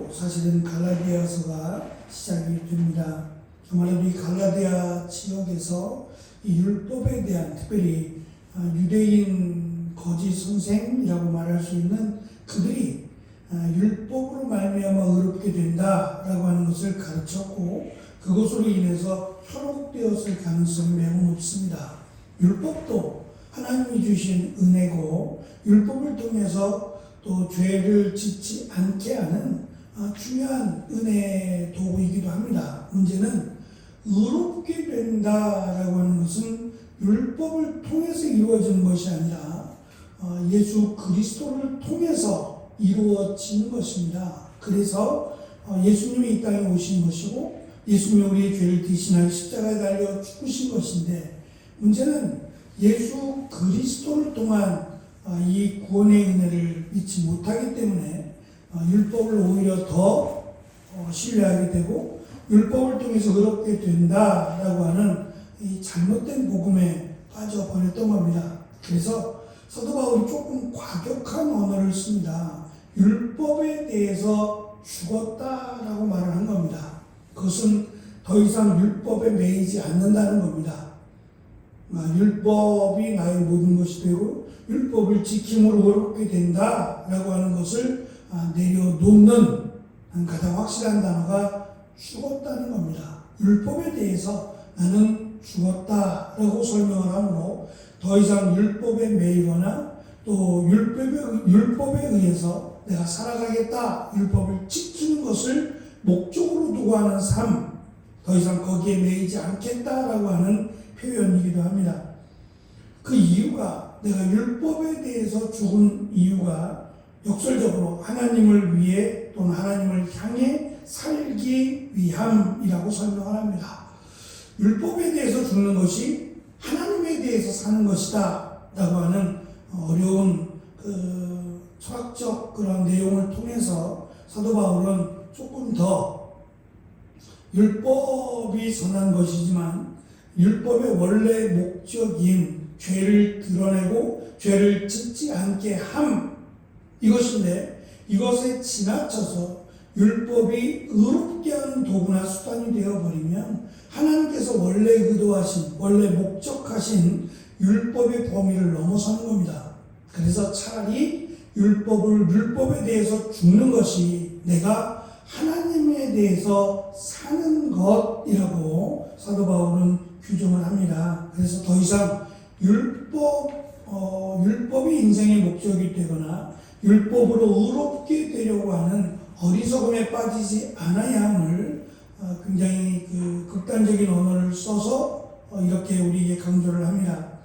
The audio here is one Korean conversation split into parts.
이후로 사실은 갈라디아서가 시작이 됩니다. 아마도 이 갈라디아 지역에서 이 율법에 대한, 특별히 유대인 거짓 선생이라고 말할 수 있는 그들이 율법으로 말미암아 의롭게 된다라고 하는 것을 가르쳤고, 그것으로 인해서 현혹되었을 가능성이 매우 높습니다. 율법도 하나님이 주신 은혜고, 율법을 통해서 또 죄를 짓지 않게 하는 중요한 은혜의 도구이기도 합니다. 문제는 의롭게 된다라고 하는 것은 율법을 통해서 이루어지는 것이 아니라 예수 그리스도를 통해서 이루어지는 것입니다. 그래서 예수님이 이 땅에 오신 것이고, 예수님이 우리의 죄를 대신하여 십자가에 달려 죽으신 것인데, 문제는 예수 그리스도를 통한 이 구원의 은혜를 믿지 못하기 때문에 율법을 오히려 더 신뢰하게 되고, 율법을 통해서 의롭게 된다라고 하는 이 잘못된 복음에 빠져버렸던 겁니다. 그래서 사도 바울이 조금 과격한 언어를 씁니다. 율법에 대해서 죽었다라고 말을 한 겁니다. 그것은 더 이상 율법에 매이지 않는다는 겁니다. 율법이 나의 모든 것이 되고 율법을 지킴으로 의롭게 된다라고 하는 것을 내려놓는 가장 확실한 단어가 죽었다는 겁니다. 율법에 대해서 나는 죽었다라고 설명을 하므로 더 이상 율법에 매이거나 또 율법에 의해서 내가 살아가겠다, 율법을 지키는 것을 목적으로 두고 하는 삶, 더 이상 거기에 매이지 않겠다라고 하는 표현이기도 합니다. 그 이유가, 내가 율법에 대해서 죽은 이유가 역설적으로 하나님을 위해 또는 하나님을 향해 살기 위함이라고 설명을 합니다. 율법에 대해서 죽는 것이 하나님에 대해서 사는 것이다 라고 하는 어려운 철학적 그런 내용을 통해서 사도 바울은 조금 더 율법이 선한 것이지만 율법의 원래 목적인 죄를 드러내고 죄를 짓지 않게 함, 이것인데, 이것에 지나쳐서 율법이 의롭게 하는 도구나 수단이 되어버리면 하나님께서 원래 의도하신, 원래 목적하신 율법의 범위를 넘어서는 겁니다. 그래서 차라리 율법에 대해서 죽는 것이 내가 하나님에 대해서 사는 것이라고 사도 바울은 규정을 합니다. 그래서 더 이상 율법이 인생의 목적이 되거나 율법으로 의롭게 되려고 하는 어리석음에 빠지지 않아야 함을 굉장히 극단적인 언어를 써서 이렇게 우리에게 강조를 합니다.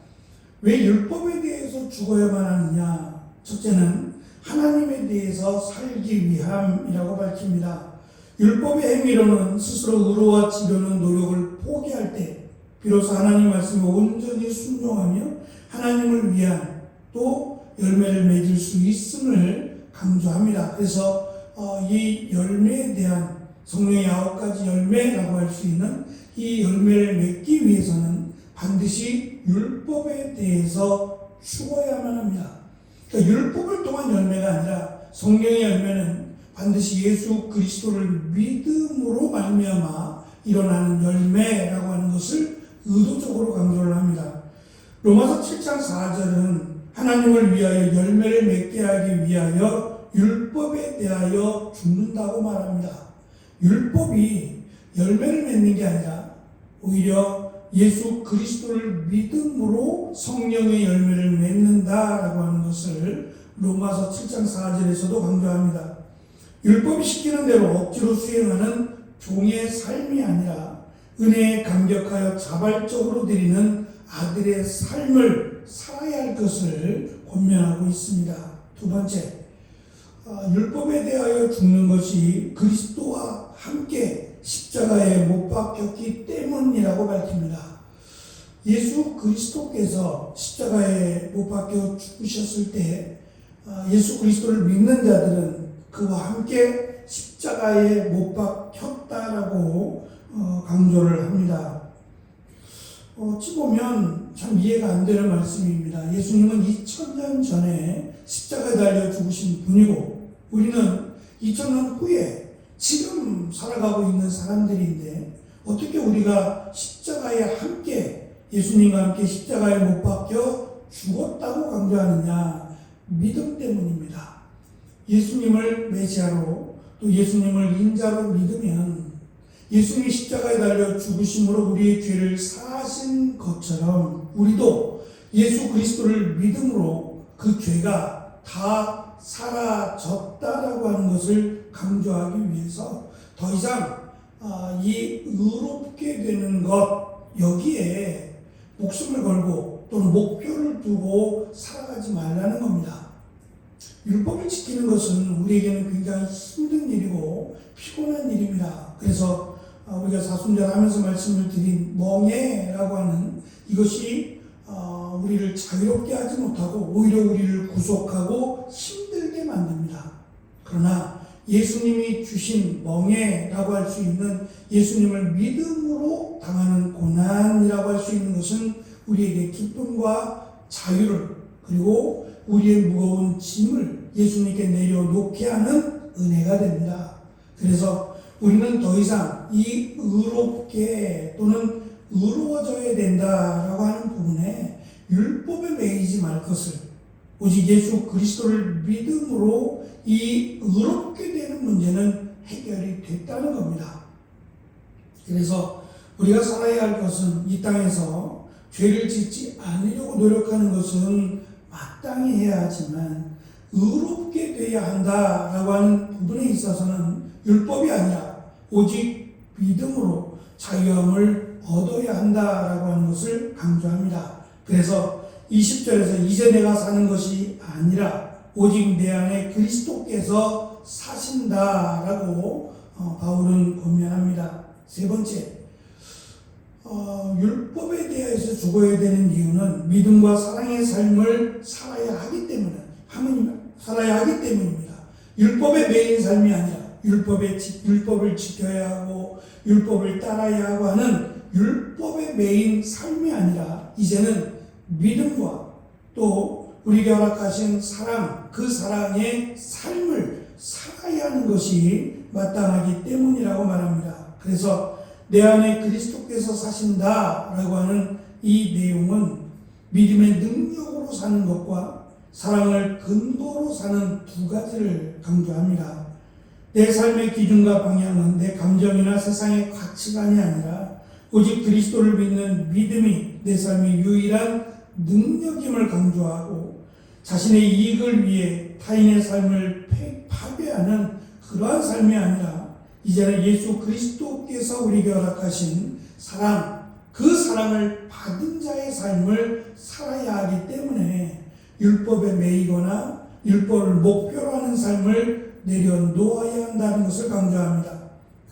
왜 율법에 대해서 죽어야만 하느냐? 첫째는 하나님에 대해서 살기 위함이라고 밝힙니다. 율법의 행위로는 스스로 의로워지려는 노력을 포기할 때 비로소 하나님 말씀에 온전히 순종하며 하나님을 위한 또 열매를 맺을 수 있음을 강조합니다. 그래서 이 열매에 대한 성령의 9가지 열매라고 할 수 있는 이 열매를 맺기 위해서는 반드시 율법에 대해서 죽어야만 합니다. 그러니까 율법을 통한 열매가 아니라 성령의 열매는 반드시 예수 그리스도를 믿음으로 말미암아 일어나는 열매라고 하는 것을 의도적으로 강조를 합니다. 로마서 7장 4절은 하나님을 위하여 열매를 맺게 하기 위하여 율법에 대하여 죽는다고 말합니다. 율법이 열매를 맺는 게 아니라 오히려 예수 그리스도를 믿음으로 성령의 열매를 맺는다라고 하는 것을 로마서 7장 4절에서도 강조합니다. 율법이 시키는 대로 억지로 수행하는 종의 삶이 아니라 은혜에 감격하여 자발적으로 드리는 아들의 삶을 살아야 할 것을 권면하고 있습니다. 두 번째, 율법에 대하여 죽는 것이 그리스도와 함께 십자가에 못 박혔기 때문이라고 밝힙니다. 예수 그리스도께서 십자가에 못 박혀 죽으셨을 때 예수 그리스도를 믿는 자들은 그와 함께 십자가에 못 박혔다라고 강조를 합니다. 어찌 보면 참 이해가 안 되는 말씀입니다. 예수님은 2000년 전에 십자가에 달려 죽으신 분이고 우리는 2000년 후에 살아가고 있는 사람들인데 어떻게 우리가 십자가에 함께 예수님과 함께 십자가에 못 박혀 죽었다고 강조하느냐? 믿음 때문입니다. 예수님을 메시아로 또 예수님을 인자로 믿으면 예수님이 십자가에 달려 죽으심으로 우리의 죄를 사하신 것처럼 우리도 예수 그리스도를 믿음으로 그 죄가 다 사라졌다라고 하는 것을 강조하기 위해서 더 이상 이 의롭게 되는 것 여기에 목숨을 걸고 또는 목표를 두고 살아가지 말라는 겁니다. 율법을 지키는 것은 우리에게는 굉장히 힘든 일이고 피곤한 일입니다. 그래서 우리가 사순절하면서 말씀을 드린 멍에라고 하는 이것이 우리를 자유롭게 하지 못하고 오히려 우리를 구속하고 힘들게 만듭니다. 그러나 예수님이 주신 멍에라고 할 수 있는 예수님을 믿음으로 당하는 고난이라고 할 수 있는 것은 우리에게 기쁨과 자유를 그리고 우리의 무거운 짐을 예수님께 내려놓게 하는 은혜가 됩니다. 그래서 우리는 더 이상 이 의롭게 또는 의로워져야 된다라고 하는 부분에 율법에 매이지 말 것을 오직 예수 그리스도를 믿음으로 이 의롭게 되는 문제는 해결이 됐다는 겁니다. 그래서 우리가 살아야 할 것은 이 땅에서 죄를 짓지 않으려고 노력하는 것은 마땅히 해야 하지만 의롭게 돼야 한다라고 하는 부분에 있어서는 율법이 아니라 오직 믿음으로 자유함을 얻어야 한다라고 하는 것을 강조합니다. 그래서 20절에서 이제 내가 사는 것이 아니라 오직 내 안에 그리스도께서 사신다라고 바울은 권면합니다. 세 번째, 율법에 대해서 죽어야 되는 이유는 믿음과 사랑의 삶을 살아야 하기 때문입니다. 율법에 매인 삶이 아니라 율법을 지켜야 하고 율법을 따라야 하고 하는 율법에 매인 삶이 아니라 이제는 믿음과 또 우리에게 허락하신 사랑, 그 사랑의 삶을 살아야 하는 것이 마땅하기 때문이라고 말합니다. 그래서 내 안에 그리스도께서 사신다라고 하는 이 내용은 믿음의 능력으로 사는 것과 사랑을 근거로 사는 두 가지를 강조합니다. 내 삶의 기준과 방향은 내 감정이나 세상의 가치관이 아니라 오직 그리스도를 믿는 믿음이 내 삶의 유일한 능력임을 강조하고 자신의 이익을 위해 타인의 삶을 파괴하는 그러한 삶이 아니라 이제는 예수 그리스도께서 우리에게 허락하신 사랑, 그 사랑을 받은 자의 삶을 살아야 하기 때문에 율법에 매이거나 율법을 목표로 하는 삶을 내려놓아야 한다는 것을 강조합니다.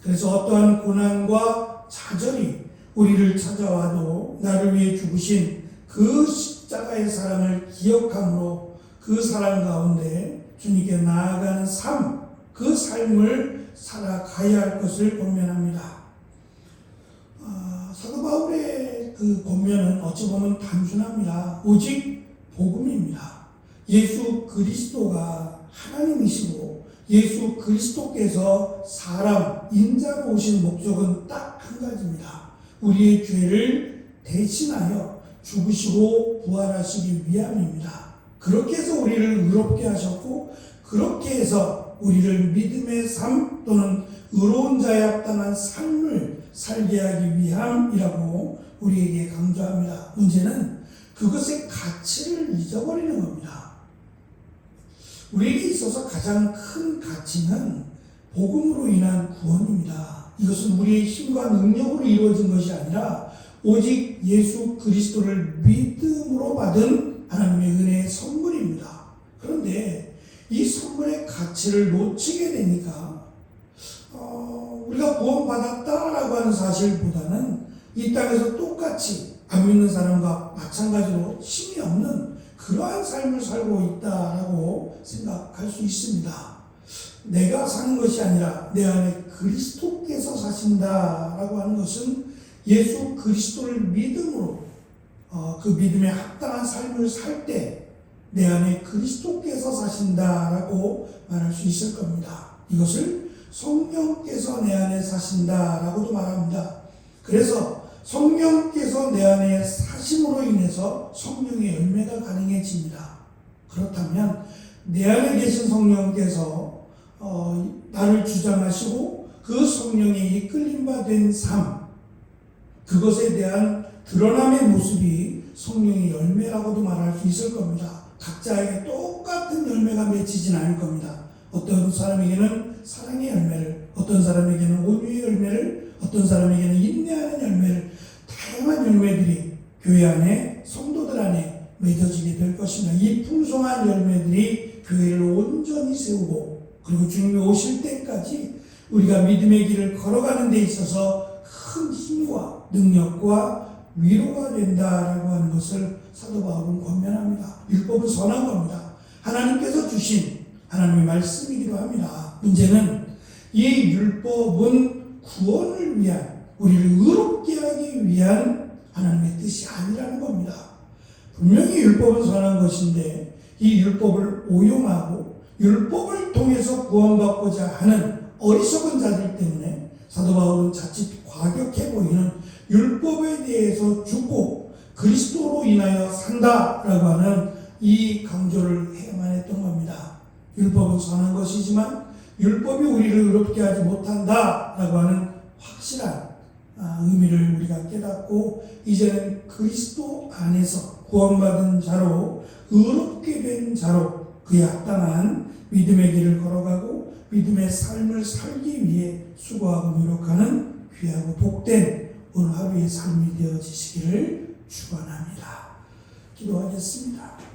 그래서 어떠한 고난과 좌절이 우리를 찾아와도 나를 위해 죽으신 그 십자가의 사랑을 기억함으로 그 사랑 가운데 주님께 나아가는 삶, 그 삶을 살아가야 할 것을 권면합니다. 사도 바울의 그 권면은 어찌 보면 단순합니다. 오직 복음입니다. 예수 그리스도가 하나님이시고 예수 그리스도께서 사람, 인자로 오신 목적은 딱 한 가지입니다. 우리의 죄를 대신하여 죽으시고 부활하시기 위함입니다. 그렇게 해서 우리를 의롭게 하셨고 그렇게 해서 우리를 믿음의 삶 또는 의로운 자에 합당한 삶을 살게 하기 위함이라고 우리에게 강조합니다. 문제는 그것의 가치를 잊어버리는 겁니다. 우리에게 있어서 가장 큰 가치는 복음으로 인한 구원입니다. 이것은 우리의 힘과 능력으로 이루어진 것이 아니라 오직 예수 그리스도를 믿음으로 받은 하나님의 은혜의 선물입니다. 그런데 이 선물의 가치를 놓치게 되니까 우리가 구원받았다라고 하는 사실보다는 이 땅에서 똑같이 안 믿는 사람과 마찬가지로 힘이 없는 그러한 삶을 살고 있다라고 생각할 수 있습니다. 내가 사는 것이 아니라 내 안에 그리스도께서 사신다라고 하는 것은 예수 그리스도를 믿음으로 그 믿음에 합당한 삶을 살 때 내 안에 그리스도께서 사신다라고 말할 수 있을 겁니다. 이것을 성령께서 내 안에 사신다라고도 말합니다. 그래서 성령께서 내 안에 사심으로 인해서 성령의 열매가 가능해집니다. 그렇다면 내 안에 계신 성령께서 나를 주장하시고 그 성령의 이끌림바 된 삶, 그것에 대한 드러남의 모습이 성령의 열매라고도 말할 수 있을 겁니다. 각자에게 똑같은 열매가 맺히진 않을 겁니다. 어떤 사람에게는 사랑의 열매를, 어떤 사람에게는 온유의 열매를, 어떤 사람에게는 인내하는 열매를, 다양한 열매들이 교회 안에, 성도들 안에 맺어지게 될 것입니다. 이 풍성한 열매들이 교회를 온전히 세우고, 그리고 주님이 오실 때까지 우리가 믿음의 길을 걸어가는 데 있어서 큰 힘과 능력과 위로가 된다라고 하는 것을 사도 바울은 권면합니다. 율법은 선한 겁니다. 하나님께서 주신 하나님의 말씀이기도 합니다. 문제는 이 율법은 구원을 위한, 우리를 의롭게 하기 위한 하나님의 뜻이 아니라는 겁니다. 분명히 율법은 선한 것인데 이 율법을 오용하고 율법을 통해서 구원받고자 하는 어리석은 자들 때문에 사도 바울은 자칫 과격해 보이는 율법에 대해서 죽고 그리스도로 인하여 산다라고 하는 이 강조를 해야만 했던 겁니다. 율법은 선한 것이지만 율법이 우리를 의롭게 하지 못한다라고 하는 확실한 의미를 우리가 깨닫고 이제는 그리스도 안에서 구원받은 자로 의롭게 된 자로 그에 합당한 믿음의 길을 걸어가고 믿음의 삶을 살기 위해 수고하고 노력하는 귀하고 복된 오늘 하루의 삶이 되어지시기를 축원합니다. 기도하겠습니다.